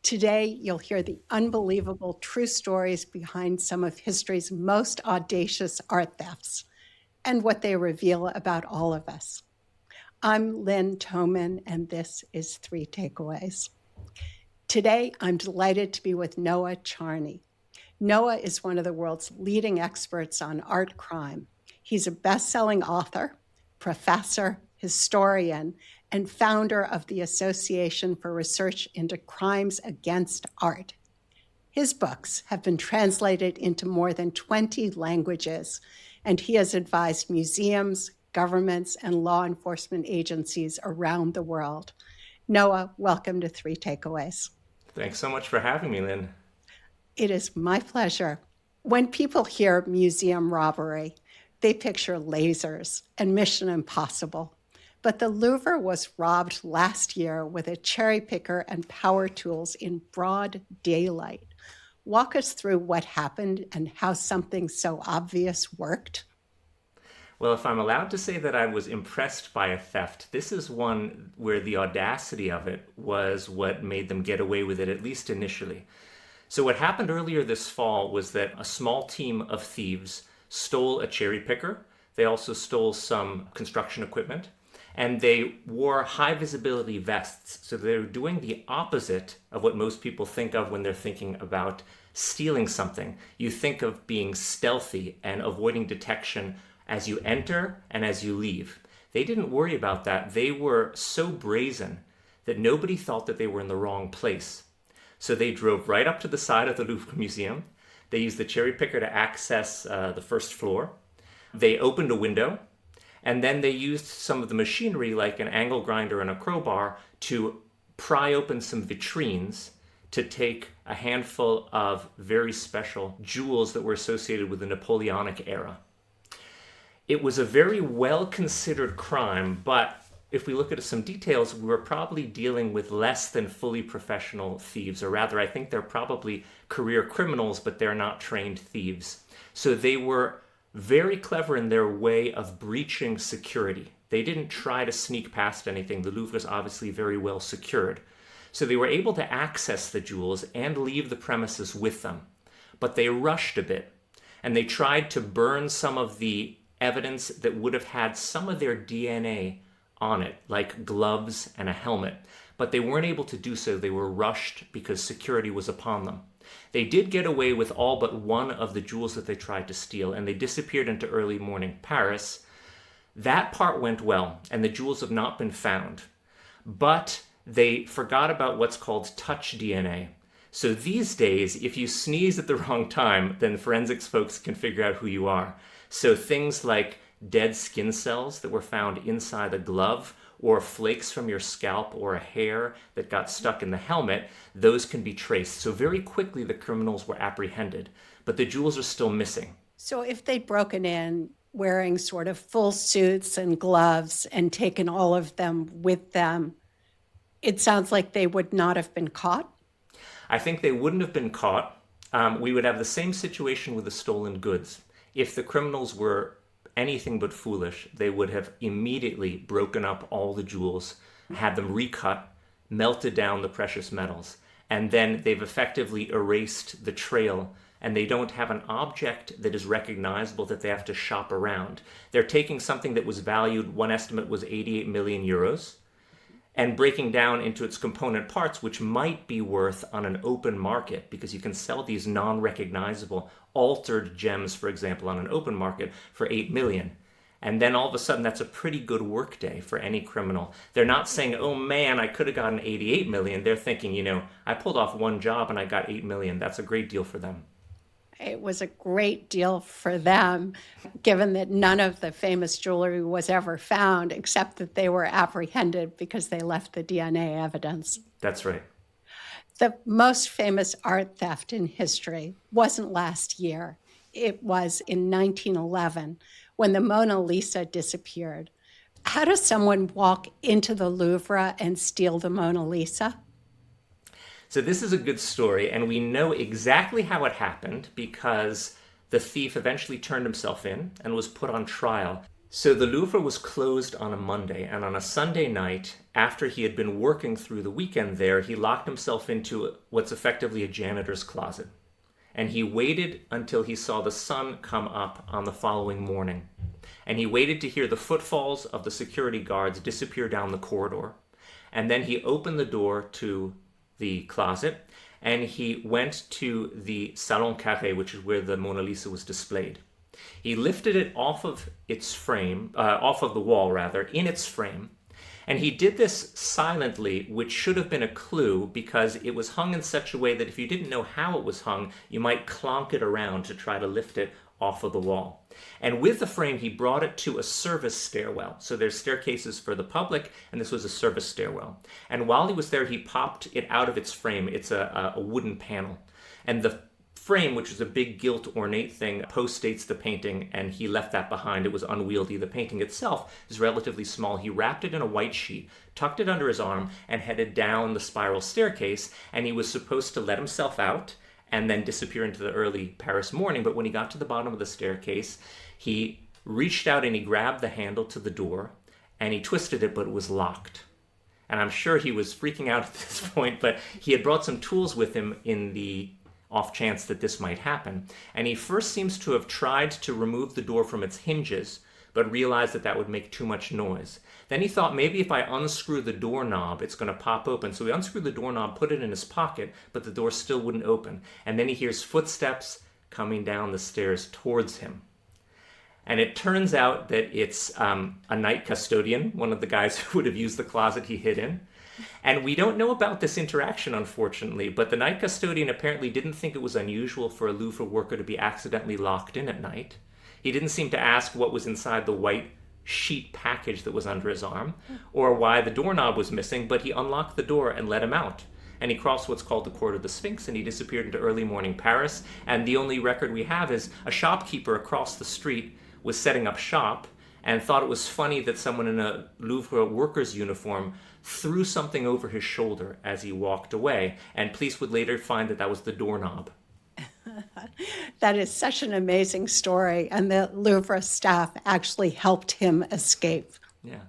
Today, you'll hear the unbelievable true stories behind some of history's most audacious art thefts and what they reveal about all of us. I'm Lynn Toman, and this is Three Takeaways. Today, I'm delighted to be with Noah Charney. Noah is one of the world's leading experts on art crime. He's a best-selling author, professor, historian, and founder of the Association for Research into Crimes Against Art. His books have been translated into more than 20 languages, and he has advised museums, governments, and law enforcement agencies around the world. Noah, welcome to Three Takeaways. Thanks so much for having me, Lynn. It is my pleasure. When people hear museum robbery, they picture lasers and Mission Impossible. But the Louvre was robbed last year with a cherry picker and power tools in broad daylight. Walk us through what happened and how something so obvious worked. Well, if I'm allowed to say that I was impressed by a theft, this is one where the audacity of it was what made them get away with it, at least initially. So what happened earlier this fall was that a small team of thieves stole a cherry picker. They also stole some construction equipment, and they wore high visibility vests. So they're doing the opposite of what most people think of when they're thinking about stealing something. You think of being stealthy and avoiding detection as you enter and as you leave. They didn't worry about that. They were so brazen that nobody thought that they were in the wrong place. So they drove right up to the side of the Louvre Museum. They used the cherry picker to access the first floor. They opened a window, and then they used some of the machinery like an angle grinder and a crowbar to pry open some vitrines to take a handful of very special jewels that were associated with the Napoleonic era. It was a very well-considered crime, but if we look at some details, we were probably dealing with less than fully professional thieves, or rather, I think they're probably career criminals, but they're not trained thieves. So they were very clever in their way of breaching security. They didn't try to sneak past anything. The Louvre is obviously very well secured. So they were able to access the jewels and leave the premises with them. But they rushed a bit, and they tried to burn some of the evidence that would have had some of their DNA on it, like gloves and a helmet. But they weren't able to do so. They were rushed because security was upon them. They did get away with all but one of the jewels that they tried to steal, and they disappeared into early morning Paris. That part went well, and the jewels have not been found. But they forgot about what's called touch DNA. So these days, if you sneeze at the wrong time, then forensics folks can figure out who you are. So things like dead skin cells that were found inside a glove, or flakes from your scalp or a hair that got stuck in the helmet, those can be traced. So very quickly the criminals were apprehended, but the jewels are still missing. So if they'd broken in wearing sort of full suits and gloves and taken all of them with them, it sounds like they would not have been caught. I think they wouldn't have been caught. We would have the same situation with the stolen goods. If the criminals were anything but foolish, they would have immediately broken up all the jewels, had them recut, melted down the precious metals, and then they've effectively erased the trail, and they don't have an object that is recognizable that they have to shop around. They're taking something that was valued, one estimate was 88 million euros, and breaking down into its component parts, which might be worth on an open market, because you can sell these non-recognizable altered gems, for example, on an open market for 8 million. And then all of a sudden, that's a pretty good workday for any criminal. They're not saying, oh man, I could have gotten 88 million. They're thinking, I pulled off one job and I got 8 million. That's a great deal for them. It was a great deal for them, given that none of the famous jewelry was ever found, except that they were apprehended because they left the DNA evidence. That's right. The most famous art theft in history wasn't last year. It was in 1911 when the Mona Lisa disappeared. How does someone walk into the Louvre and steal the Mona Lisa? So this is a good story, and we know exactly how it happened because the thief eventually turned himself in and was put on trial. So the Louvre was closed on a Monday, and on a Sunday night, after he had been working through the weekend there, he locked himself into what's effectively a janitor's closet. And he waited until he saw the sun come up on the following morning. And he waited to hear the footfalls of the security guards disappear down the corridor. And then he opened the door to the closet, and he went to the Salon Carré, which is where the Mona Lisa was displayed. He lifted it off of its frame, off of the wall rather, in its frame, and he did this silently, which should have been a clue because it was hung in such a way that if you didn't know how it was hung, you might clonk it around to try to lift it off of the wall. And with the frame, he brought it to a service stairwell. So there's staircases for the public, and this was a service stairwell. And while he was there, he popped it out of its frame. It's a wooden panel. And the frame, which is a big gilt ornate thing, postdates the painting, and he left that behind. It was unwieldy. The painting itself is relatively small. He wrapped it in a white sheet, tucked it under his arm, and headed down the spiral staircase, and he was supposed to let himself out and then disappear into the early Paris morning. But when he got to the bottom of the staircase, he reached out and he grabbed the handle to the door, and he twisted it, but it was locked. And I'm sure he was freaking out at this point, but he had brought some tools with him in the off chance that this might happen. And he first seems to have tried to remove the door from its hinges, but realized that that would make too much noise. Then he thought, maybe if I unscrew the doorknob, it's going to pop open. So he unscrewed the doorknob, put it in his pocket, but the door still wouldn't open. And then he hears footsteps coming down the stairs towards him. And it turns out that it's a night custodian, one of the guys who would have used the closet he hid in. And we don't know about this interaction, unfortunately, but the night custodian apparently didn't think it was unusual for a Louvre worker to be accidentally locked in at night. He didn't seem to ask what was inside the white sheet package that was under his arm, or why the doorknob was missing, but he unlocked the door and let him out. And he crossed what's called the Court of the Sphinx, and he disappeared into early morning Paris. And the only record we have is a shopkeeper across the street was setting up shop and thought it was funny that someone in a Louvre worker's uniform threw something over his shoulder as he walked away. And police would later find that that was the doorknob. That is such an amazing story. And the Louvre staff actually helped him escape. Yeah.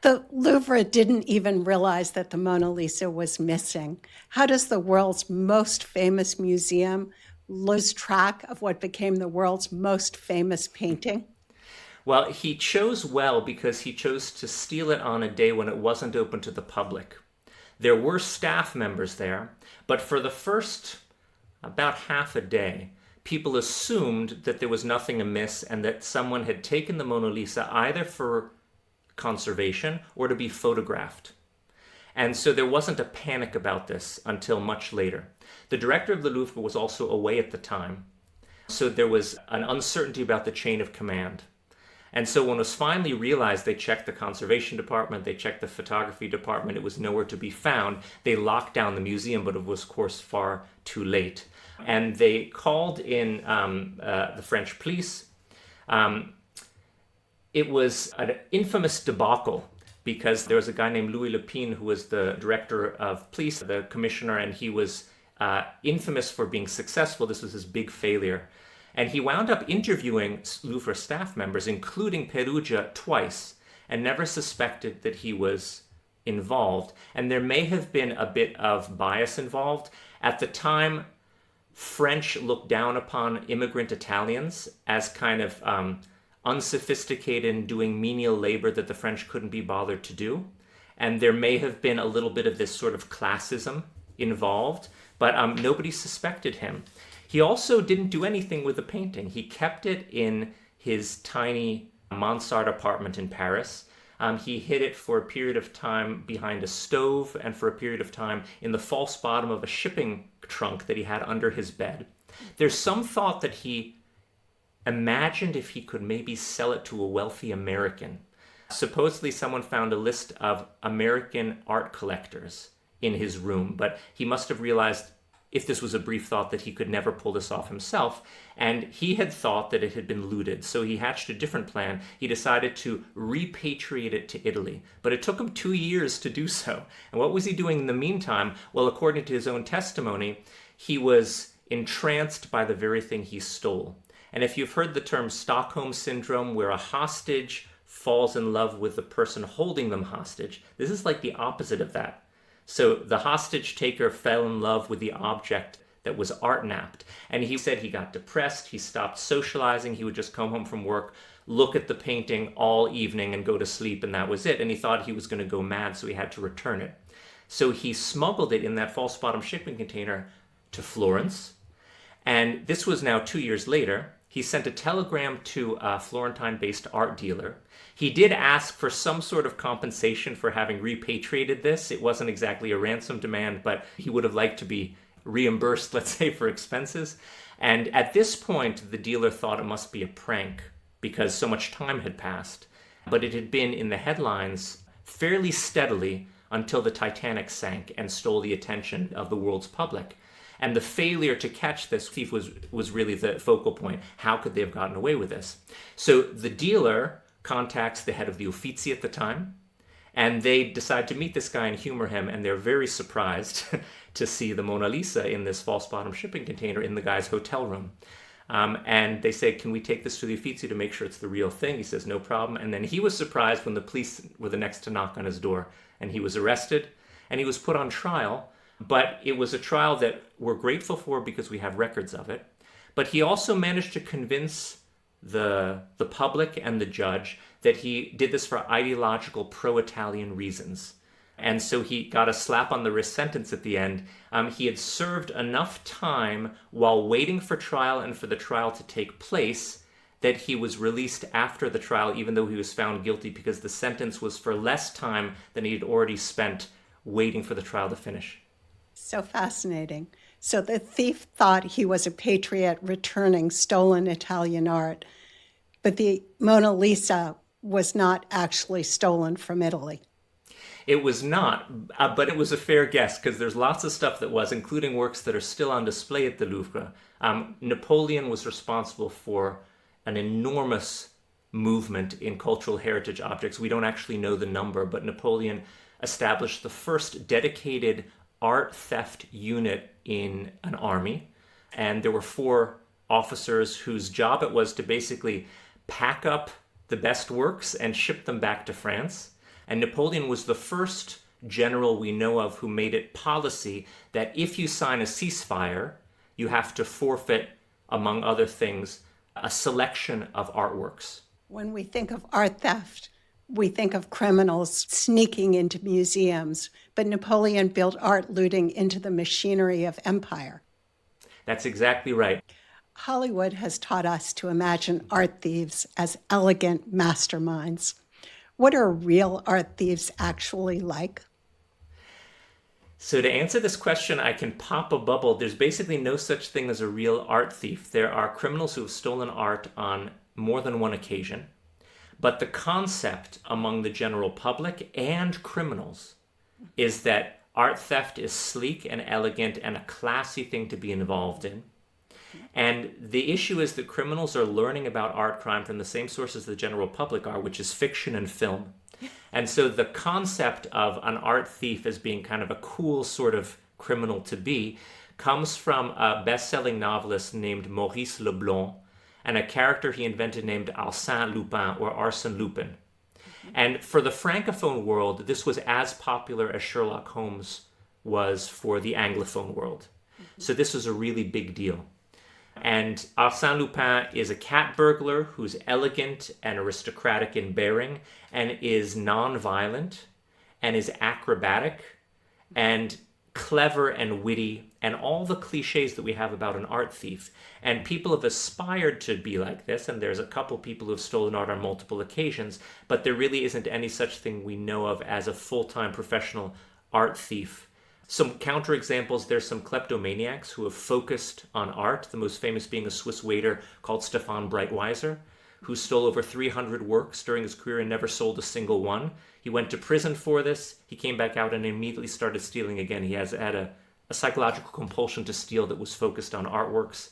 The Louvre didn't even realize that the Mona Lisa was missing. How does the world's most famous museum lose track of what became the world's most famous painting? Well, he chose well because he chose to steal it on a day when it wasn't open to the public. There were staff members there, but for the first about half a day, people assumed that there was nothing amiss and that someone had taken the Mona Lisa either for conservation or to be photographed. And so there wasn't a panic about this until much later. The director of the Louvre was also away at the time, so there was an uncertainty about the chain of command. And so when it was finally realized, they checked the conservation department, they checked the photography department, it was nowhere to be found. They locked down the museum, but it was, of course, far too late. And they called in the French police. It was an infamous debacle because there was a guy named Louis Lepine who was the director of police, the commissioner, and he was infamous for being successful. This was his big failure. And he wound up interviewing Louvre staff members, including Perugia, twice, and never suspected that he was involved. And there may have been a bit of bias involved. At the time, French looked down upon immigrant Italians as kind of unsophisticated and doing menial labor that the French couldn't be bothered to do. And there may have been a little bit of this sort of classism involved, but nobody suspected him. He also didn't do anything with the painting. He kept it in his tiny mansard apartment in Paris. He hid it for a period of time behind a stove and for a period of time in the false bottom of a shipping trunk that he had under his bed. There's some thought that he imagined if he could maybe sell it to a wealthy American. Supposedly someone found a list of American art collectors in his room, but he must have realized, if this was a brief thought, that he could never pull this off himself. And he had thought that it had been looted, so he hatched a different plan. He decided to repatriate it to Italy, but it took him 2 years to do so. And what was he doing in the meantime? Well, according to his own testimony, he was entranced by the very thing he stole. And if you've heard the term Stockholm Syndrome, where a hostage falls in love with the person holding them hostage, this is like the opposite of that. So the hostage taker fell in love with the object that was art napped. And he said he got depressed, he stopped socializing, he would just come home from work, look at the painting all evening and go to sleep, and that was it. And he thought he was going to go mad, so he had to return it. So he smuggled it in that false bottom shipping container to Florence. And this was now 2 years later. He sent a telegram to a Florentine-based art dealer. He did ask for some sort of compensation for having repatriated this. It wasn't exactly a ransom demand, but he would have liked to be reimbursed, let's say, for expenses. And at this point, the dealer thought it must be a prank because so much time had passed. But it had been in the headlines fairly steadily until the Titanic sank and stole the attention of the world's public. And the failure to catch this thief was really the focal point. How could they have gotten away with this? So the dealer contacts the head of the Uffizi at the time, and they decide to meet this guy and humor him, and they're very surprised to see the Mona Lisa in this false bottom shipping container in the guy's hotel room. And they say, can we take this to the Uffizi to make sure it's the real thing? He says, no problem. And then he was surprised when the police were the next to knock on his door, and he was arrested, and he was put on trial. But it was a trial that we're grateful for because we have records of it. But he also managed to convince the public and the judge that he did this for ideological pro-Italian reasons. And so he got a slap on the wrist sentence at the end. He had served enough time while waiting for trial and for the trial to take place that he was released after the trial, even though he was found guilty, because the sentence was for less time than he had already spent waiting for the trial to finish. So fascinating. So the thief thought he was a patriot returning stolen Italian art, but the Mona Lisa was not actually stolen from Italy. It was not, but it was a fair guess because there's lots of stuff that was, including works that are still on display at the Louvre. Napoleon was responsible for an enormous movement in cultural heritage objects. We don't actually know the number, but Napoleon established the first dedicated art theft unit in an army. And there were 4 officers whose job it was to basically pack up the best works and ship them back to France. And Napoleon was the first general we know of who made it policy that if you sign a ceasefire, you have to forfeit, among other things, a selection of artworks. When we think of art theft, we think of criminals sneaking into museums, but Napoleon built art looting into the machinery of empire. That's exactly right. Hollywood has taught us to imagine art thieves as elegant masterminds. What are real art thieves actually like? So to answer this question, I can pop a bubble. There's basically no such thing as a real art thief. There are criminals who have stolen art on more than one occasion. But the concept among the general public and criminals is that art theft is sleek and elegant and a classy thing to be involved in. And the issue is that criminals are learning about art crime from the same sources the general public are, which is fiction and film. And so the concept of an art thief as being kind of a cool sort of criminal to be comes from a best-selling novelist named Maurice Leblanc and a character he invented named Arsène Lupin, or Arsène Lupin. And for the Francophone world, this was as popular as Sherlock Holmes was for the Anglophone world. So this was a really big deal. And Arsène Lupin is a cat burglar who's elegant and aristocratic in bearing and is non-violent and is acrobatic and clever and witty and all the cliches that we have about an art thief. And people have aspired to be like this, and there's a couple people who have stolen art on multiple occasions, but there really isn't any such thing we know of as a full-time professional art thief. Some counterexamples, there's some kleptomaniacs who have focused on art, the most famous being a Swiss waiter called Stefan Breitweiser, who stole over 300 works during his career and never sold a single one. He went to prison for this. He came back out and immediately started stealing again. He has had a psychological compulsion to steal that was focused on artworks.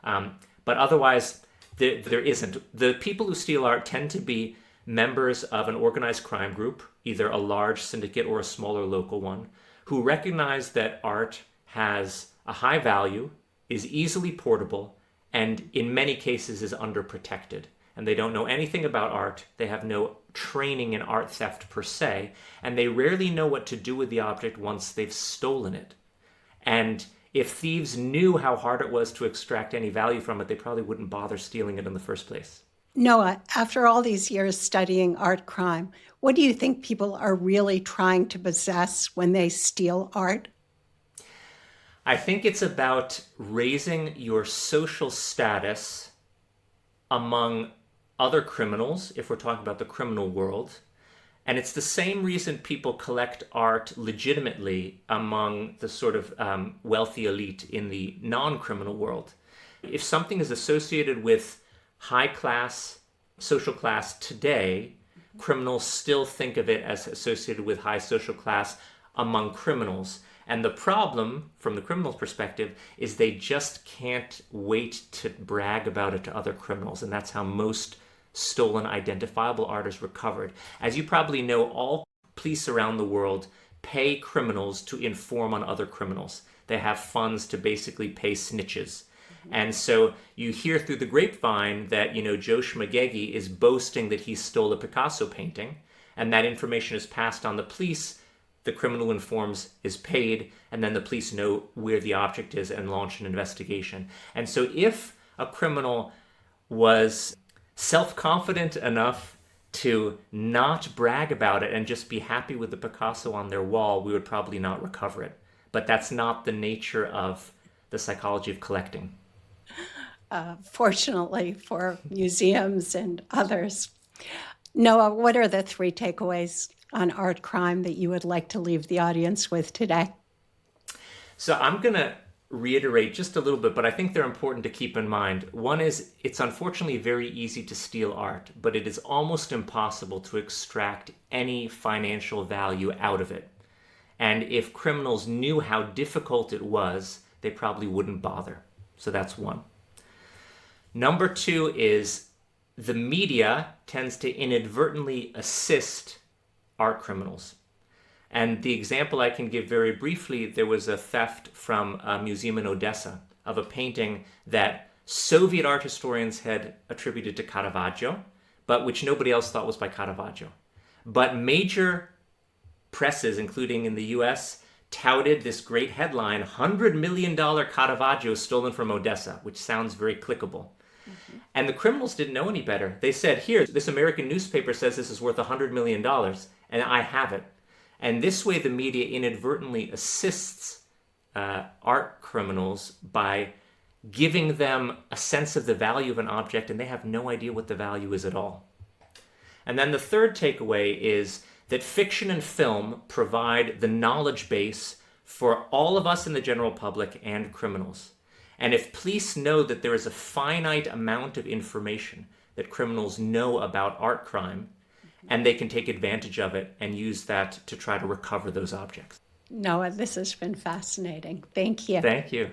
But otherwise, there isn't. The people who steal art tend to be members of an organized crime group, either a large syndicate or a smaller local one, who recognize that art has a high value, is easily portable, and in many cases is underprotected. And they don't know anything about art. They have no training in art theft per se, and they rarely know what to do with the object once they've stolen it. And if thieves knew how hard it was to extract any value from it, they probably wouldn't bother stealing it in the first place. Noah, after all these years studying art crime, what do you think people are really trying to possess when they steal art? I think it's about raising your social status among other criminals, if we're talking about the criminal world. And it's the same reason people collect art legitimately among the sort of wealthy elite in the non-criminal world. If something is associated with high class, social class today, criminals still think of it as associated with high social class among criminals. And the problem, from the criminal's perspective, is they just can't wait to brag about it to other criminals. And that's how most stolen identifiable art is recovered. As you probably know, all police around the world pay criminals to inform on other criminals. They have funds to basically pay snitches. And so you hear through the grapevine that, Joe Schmagegi is boasting that he stole a Picasso painting, and that information is passed on the police. The criminal who informs is paid, and then the police know where the object is and launch an investigation. And so if a criminal was self-confident enough to not brag about it and just be happy with the Picasso on their wall, we would probably not recover it. But that's not the nature of the psychology of collecting. Fortunately for museums and others. Noah, what are the 3 takeaways on art crime that you would like to leave the audience with today? So I'm going to reiterate just a little bit, but I think they're important to keep in mind. One is, it's unfortunately very easy to steal art, but it is almost impossible to extract any financial value out of it. And if criminals knew how difficult it was, they probably wouldn't bother. So that's one. Number 2 is the media tends to inadvertently assist art criminals. And the example I can give very briefly, there was a theft from a museum in Odessa of a painting that Soviet art historians had attributed to Caravaggio, but which nobody else thought was by Caravaggio. But major presses, including in the US, touted this great headline, $100 million Caravaggio stolen from Odessa, which sounds very clickable. And the criminals didn't know any better. They said, here, this American newspaper says this is worth $100 million, and I have it. And this way the media inadvertently assists art criminals by giving them a sense of the value of an object, and they have no idea what the value is at all. And then the third takeaway is that fiction and film provide the knowledge base for all of us in the general public and criminals. And if police know that there is a finite amount of information that criminals know about art crime, and they can take advantage of it and use that to try to recover those objects. Noah, this has been fascinating. Thank you. Thank you.